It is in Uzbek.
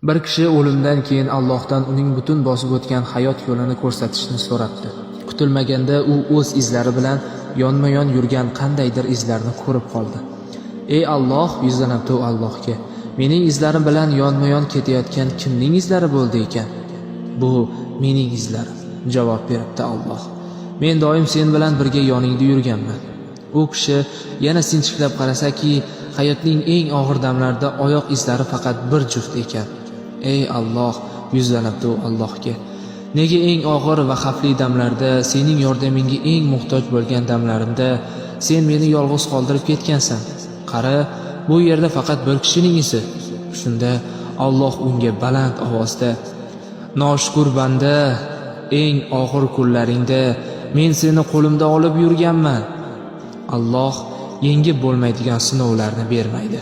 Bir kishi o'limdan keyin Allohdan uning butun bosib o'tgan hayot yo'lini ko'rsatishni so'rabdi. Kutilmaganda u o'z izlari bilan yonma-yon yurgan qandaydir izlarni ko'rib qoldi. Ey Alloh, yuzlanibdi u Allohga. Mening izlarim bilan yonma-yon ketayotgan kimning izlari bo'ldi ekan? Bu mening izlarim, javob beribdi Alloh. Men doim sen bilan birga yoningda yurganman. U kishi yana sinchiklab qarasaki, hayotning eng og'ir damlarida oyoq izlari faqat bir juft ekan. Ey Alloh, yuzlanibdi u Allohga. Nega eng og'ir va xavfli damlarda, sening yordamingga eng muhtoj bo'lgan damlarimda sen meni yolg'iz qoldirib ketgansan? Qara, bu yerda faqat bir kishining izi. Shunda Alloh unga baland ovozda: "Noshukur banda, eng og'ir kunlaringda men seni qo'limda olib yurganman." Alloh yengib bo'lmaydigan sinovlarni bermaydi.